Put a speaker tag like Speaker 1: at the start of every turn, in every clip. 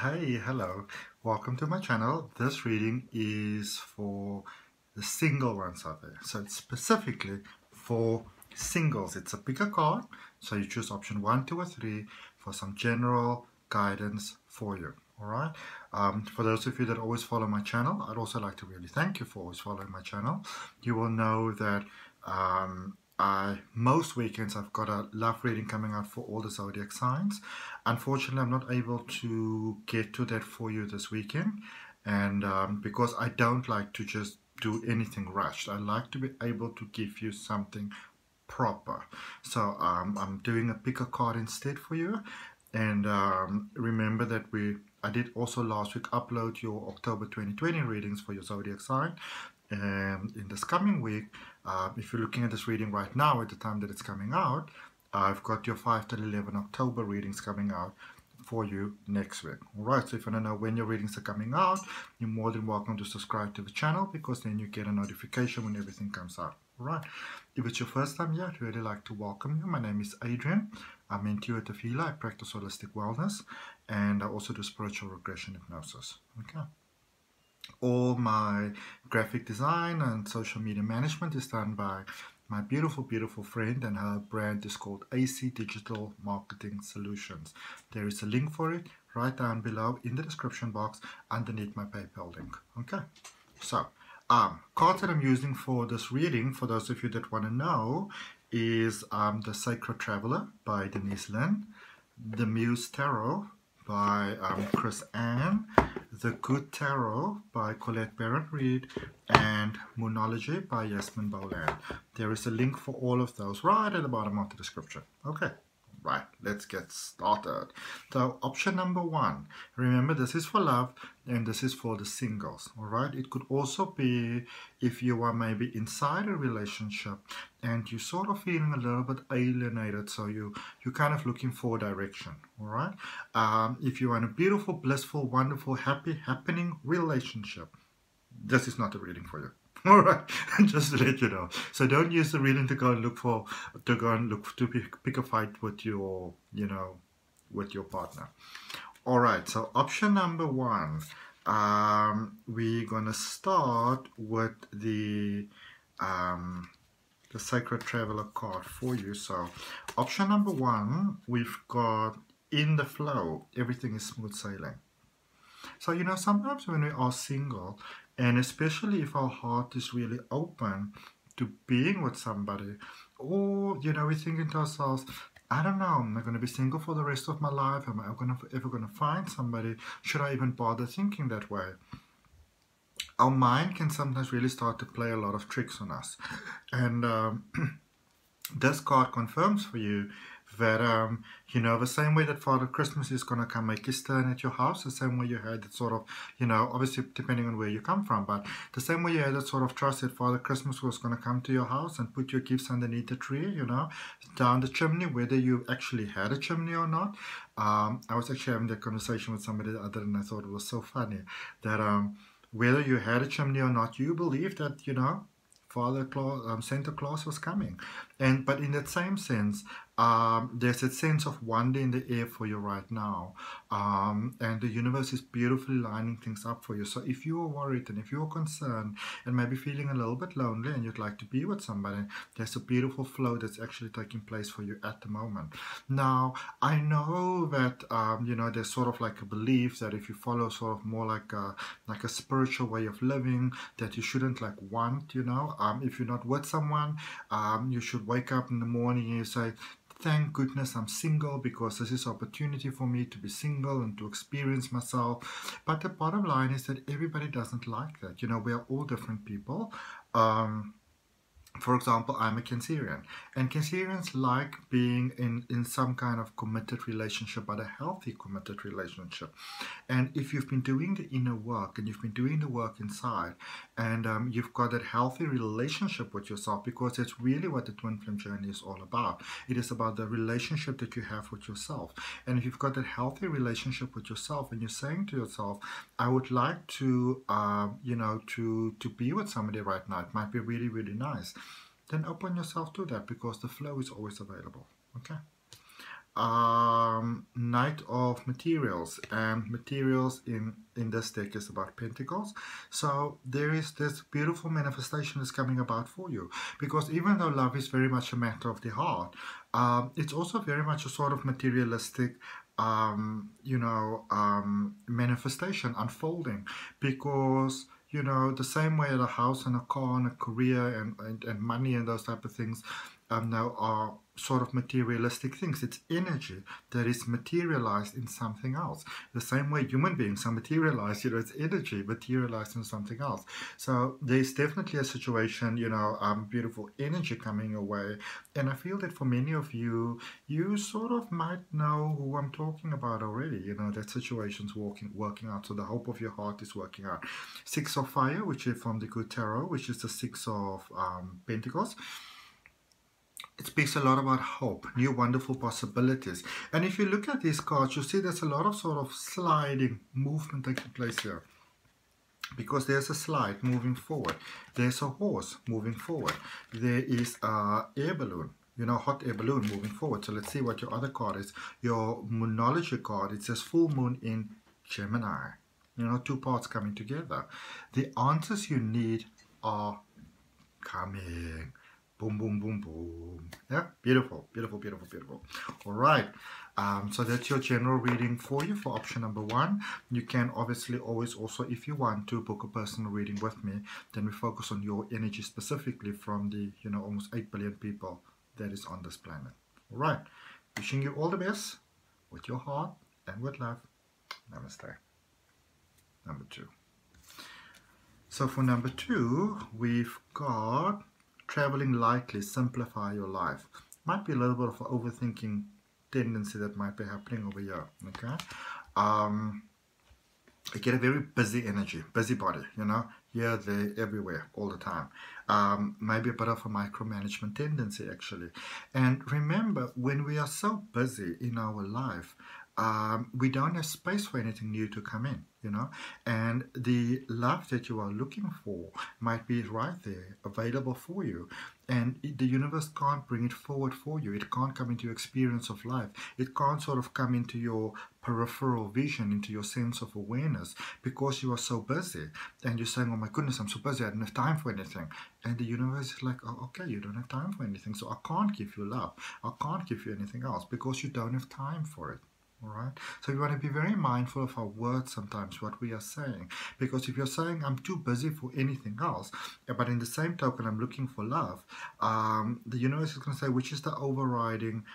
Speaker 1: Hey, hello, welcome to my channel. This reading is for the single ones out there. So it's specifically for singles. It's a pick a card, so you choose option 1, 2 or 3 for some general guidance for you. Alright, for those of you that always follow my channel, I'd also like to really thank you for always following my channel. You will know that most weekends I've got a love reading coming out for all the zodiac signs. Unfortunately, I'm not able to get to that for you this weekend, and because I don't like to just do anything rushed. I like to be able to give you something proper. So I'm doing a pick a card instead for you. And remember that I did also last week upload your October 2020 readings for your zodiac sign. And in this coming week, if you're looking at this reading right now at the time that it's coming out, I've got your 5 to 11 October readings coming out for you next week. Alright, so if you want to know when your readings are coming out, you're more than welcome to subscribe to the channel, because then you get a notification when everything comes out. Alright, if it's your first time here, I'd really like to welcome you. My name is Adrian. I'm intuitive healer. I practice holistic wellness, and I also do spiritual regression hypnosis. Okay. All my graphic design and social media management is done by my beautiful friend, and her brand is called AC Digital Marketing Solutions. There is a link for it right down below in the description box underneath my PayPal link. Okay, so cards that I'm using for this reading, for those of you that want to know, is the Sacred Traveler by Denise, Linn, the MUSE Tarot by Chris Ann, the Good Tarot by Colette, Baron-Reid, and Moonology by Yasmin, Boland. There is a link for all of those right at the bottom of the description. Okay, right, let's get started. So option number 1, remember this is for love and this is for the singles. All right, it could also be if you are maybe inside a relationship and you're sort of feeling a little bit alienated, so you're kind of looking for direction. All right, if you are in a beautiful, blissful, wonderful, happy, happening relationship, this is not a reading for you. All right, just to let you know. So don't use the reading to go and look to pick a fight with your, with your partner. All right, so option number 1, we're gonna start with the Sacred Traveler card for you. So option number 1, we've got in the flow, everything is smooth sailing. So sometimes when we are single, and especially if our heart is really open to being with somebody, or we're thinking to ourselves, I don't know, am I going to be single for the rest of my life? Am I ever going to find somebody? Should I even bother thinking that way? Our mind can sometimes really start to play a lot of tricks on us. And this card confirms for you that, the same way that Father Christmas is going to come make his turn at your house, the same way you had that sort of, obviously depending on where you come from, but the same way you had that sort of trust that Father Christmas was going to come to your house and put your gifts underneath the tree, down the chimney, whether you actually had a chimney or not. I was actually having that conversation with somebody the other day, and I thought it was so funny that whether you had a chimney or not, you believe that, Santa Claus was coming. But in that same sense, there's a sense of wonder in the air for you right now, and the universe is beautifully lining things up for you. So if you are worried and if you are concerned and maybe feeling a little bit lonely and you'd like to be with somebody, there's a beautiful flow that's actually taking place for you at the moment. Now, I know that there's sort of like a belief that if you follow sort of more like a spiritual way of living, that you shouldn't want, if you're not with someone, you should wake up in the morning and you say, thank goodness I'm single, because this is an opportunity for me to be single and to experience myself. But the bottom line is that everybody doesn't like that. We are all different people. For example, I'm a Cancerian, and Cancerians like being in some kind of committed relationship, but a healthy committed relationship. And if you've been doing the inner work and you've been doing the work inside, and you've got that healthy relationship with yourself, because it's really what the twin flame journey is all about. It is about the relationship that you have with yourself. And if you've got that healthy relationship with yourself and you're saying to yourself, I would like to, to be with somebody right now, it might be really, really nice, then open yourself to that, because the flow is always available. Okay. Knight of Materials, and materials in this deck is about Pentacles. So there is this beautiful manifestation that's coming about for you, because even though love is very much a matter of the heart, it's also very much a sort of materialistic manifestation unfolding, because the same way a house and a car and a career and money and those type of things now are sort of materialistic things. It's energy that is materialized in something else. The same way human beings are materialized, it's energy materialized in something else. So there's definitely a situation, beautiful energy coming away. And I feel that for many of you, you sort of might know who I'm talking about already, that situation's working out. So the hope of your heart is working out. Six of Fire, which is from the Good Tarot, which is the Six of Pentacles. It speaks a lot about hope, new wonderful possibilities. And if you look at these cards, you'll see there's a lot of sort of sliding movement taking place here. Because there's a slide moving forward. There's a horse moving forward. There is a air balloon, hot air balloon moving forward. So let's see what your other card is. Your Moonology card, it says full moon in Gemini. Two parts coming together. The answers you need are coming. Boom, boom, boom, boom. Yeah, beautiful, beautiful, beautiful, beautiful. All right. So that's your general reading for you for option number 1. You can obviously always also, if you want to, book a personal reading with me. Then we focus on your energy specifically from the, almost 8 billion people that is on this planet. All right. Wishing you all the best with your heart and with love. Namaste. Number 2. So for number 2, we've got traveling lightly, simplify your life. Might be a little bit of an overthinking tendency that might be happening over here. Okay, I get a very busy energy, busy body. Here, there, everywhere, all the time. Maybe a bit of a micromanagement tendency actually. And remember, when we are so busy in our life, we don't have space for anything new to come in, and the love that you are looking for might be right there, available for you, and the universe can't bring it forward for you. It can't come into your experience of life. It can't sort of come into your peripheral vision, into your sense of awareness, because you are so busy, and you're saying, oh my goodness, I'm so busy, I don't have time for anything. And the universe is like, oh, okay, you don't have time for anything, so I can't give you love, I can't give you anything else, because you don't have time for it. All right, so we want to be very mindful of our words sometimes, what we are saying, because if you're saying I'm too busy for anything else, but in the same token I'm looking for love, the universe is going to say, which is the overriding,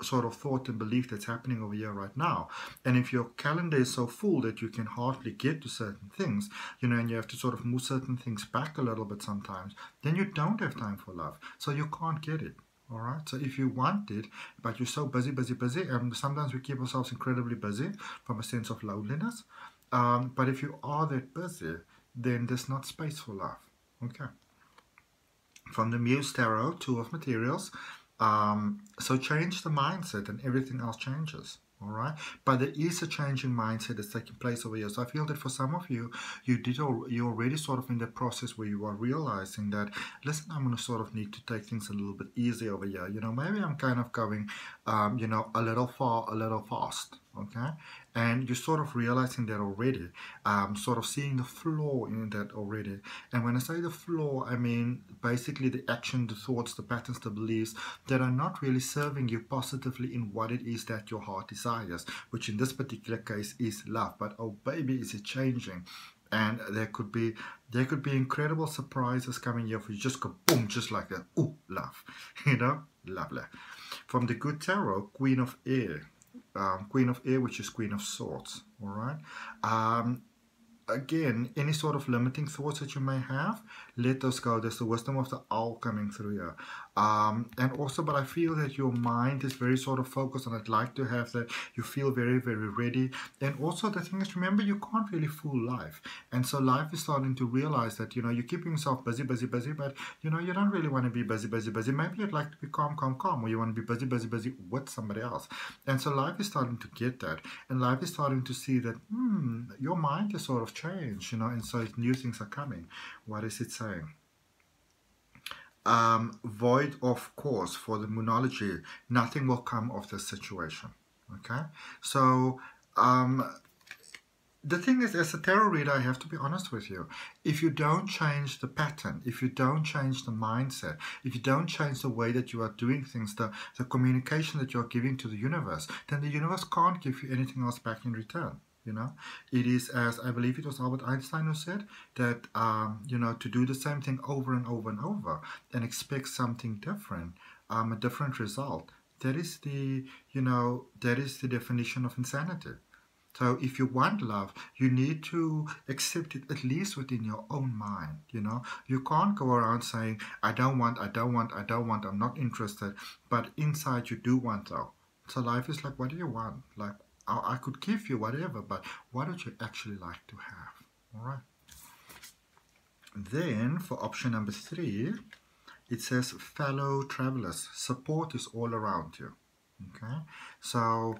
Speaker 1: sort of thought and belief that's happening over here right now. And if your calendar is so full that you can hardly get to certain things, and you have to sort of move certain things back a little bit sometimes, then you don't have time for love, so you can't get it. All right, so if you want it, but you're so busy, and sometimes we keep ourselves incredibly busy from a sense of loneliness. But if you are that busy, then there's not space for love. Okay. From the MUSE Tarot, 2 of Materials. So change the mindset and everything else changes. All right, but there is a changing mindset that's taking place over here. So I feel that for some of you, you're already sort of in the process where you are realizing that, listen, I'm going to sort of need to take things a little bit easy over here. Maybe I'm kind of going, a little far, a little fast. Okay, and you're sort of realizing that already, sort of seeing the flaw in that already. And when I say the flaw, I mean basically the action, the thoughts, the patterns, the beliefs that are not really serving you positively in what it is that your heart desires, which in this particular case is love. But oh baby, is it changing? And there could be incredible surprises coming here for you. Just go boom, just like that. Ooh, love, lovely. From the Good Tarot, Queen of Air. Queen of Air, which is Queen of Swords. All right. Again, any sort of limiting thoughts that you may have, let those go. There's the wisdom of the owl coming through here. And also, but I feel that your mind is very sort of focused, and I'd like to have that. You feel very, very ready. And also the thing is, remember, you can't really fool life. And so life is starting to realize that, you're keeping yourself busy, but, you don't really want to be busy. Maybe you'd like to be calm, or you want to be busy with somebody else. And so life is starting to get that. And life is starting to see that, your mind is sort of changed, and so new things are coming. What is it saying? void of course for the Moonology, nothing will come of this situation. Okay, so the thing is, as a tarot reader, I have to be honest with you. If you don't change the pattern, if you don't change the mindset, if you don't change the way that you are doing things, the communication that you're giving to the universe, then the universe can't give you anything else back in return. You know, it is, as I believe it was Albert Einstein who said, that, you know, to do the same thing over and over and over and expect something different, a different result, that is the, you know, that is the definition of insanity. So if you want love, you need to accept it at least within your own mind, you know. You can't go around saying, I don't want, I don't want, I don't want, I'm not interested, but inside you do want though. So life is like, what do you want? Like, I could give you whatever, but what would you actually like to have? All right. Then for option number 3, it says fellow travelers. Support is all around you. Okay. So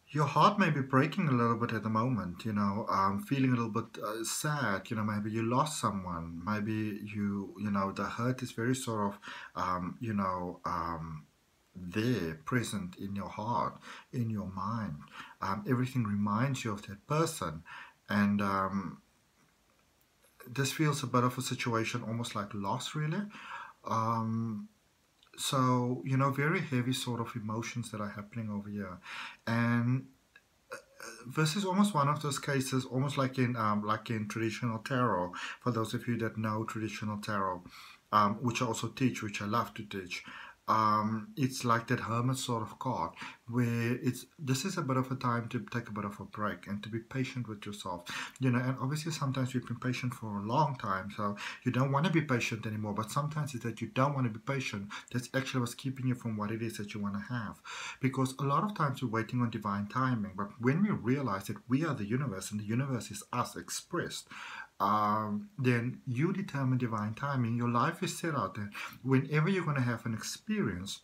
Speaker 1: your heart may be breaking a little bit at the moment, you know, feeling a little bit sad, you know, maybe you lost someone, maybe you know, the hurt is very sort of, you know, there, present in your heart, in your mind. Everything reminds you of that person, and this feels a bit of a situation almost like loss, really. So, you know, very heavy sort of emotions that are happening over here. And this is almost one of those cases, almost like in traditional tarot, for those of you that know traditional tarot, which I also teach, which I love to teach. It's like that hermit sort of card, where this is a bit of a time to take a bit of a break and to be patient with yourself, you know. And obviously sometimes you've been patient for a long time, so you don't want to be patient anymore, but sometimes it's that you don't want to be patient that's actually what's keeping you from what it is that you want to have. Because a lot of times we're waiting on divine timing, but when we realize that we are the universe and the universe is us expressed, then you determine divine timing. Your life is set out there. Whenever you're going to have an experience,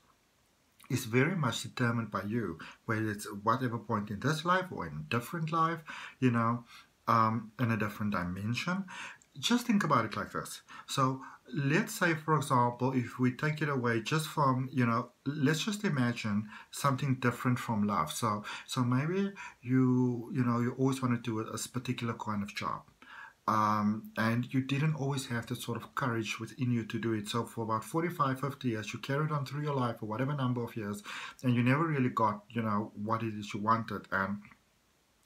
Speaker 1: it's very much determined by you, whether it's whatever point in this life or in a different life, you know, in a different dimension. Just think about it like this. So let's say, for example, if we take it away just from, you know, let's just imagine something different from love. So maybe you know, you always want to do a particular kind of job. And you didn't always have the sort of courage within you to do it. So for about 45, 50 years, you carried on through your life for whatever number of years, and you never really got, you know, what it is you wanted. And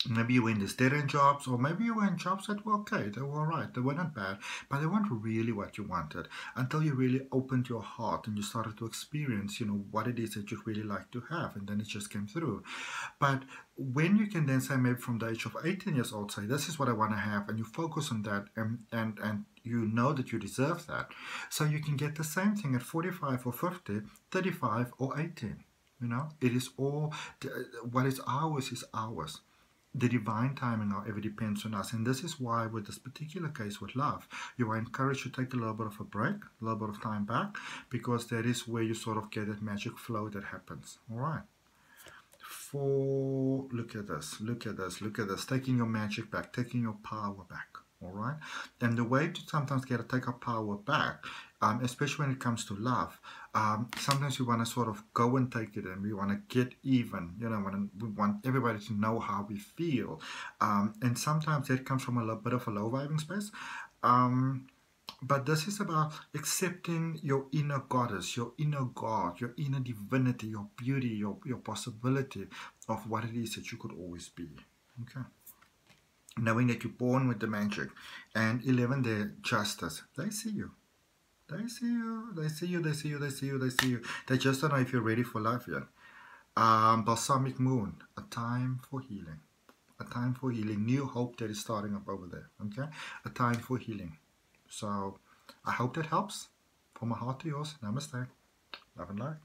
Speaker 1: maybe you were in these dead-end jobs, or maybe you were in jobs that were okay, they were all right, they were not bad, but they weren't really what you wanted until you really opened your heart and you started to experience, you know, what it is that you'd really like to have, and then it just came through. But when you can then say, maybe from the age of 18 years old, say, this is what I want to have, and you focus on that, and you know that you deserve that, so you can get the same thing at 45 or 50, 35 or 18. You know, it is all, what is ours is ours. The divine timing, however, depends on us. And this is why with this particular case with love, you are encouraged to take a little bit of a break, a little bit of time back, because that is where you sort of get that magic flow that happens. All right. Look at this, look at this, look at this, taking your magic back, taking your power back. All right. And the way to sometimes get to take our power back, especially when it comes to love, sometimes we want to sort of go and take it, and we want to get even, you know, we want everybody to know how we feel. And sometimes that comes from a little bit of a low vibing space. But this is about accepting your inner goddess, your inner God, your inner divinity, your beauty, your possibility of what it is that you could always be. Okay. Knowing that you're born with the magic. And 11, the justice. They see you. They see you. They see you. They see you. They see you. They see you. They just don't know if you're ready for life yet. Balsamic moon. A time for healing. A time for healing. New hope that is starting up over there. Okay. A time for healing. So I hope that helps. From my heart to yours. Namaste. Love and light.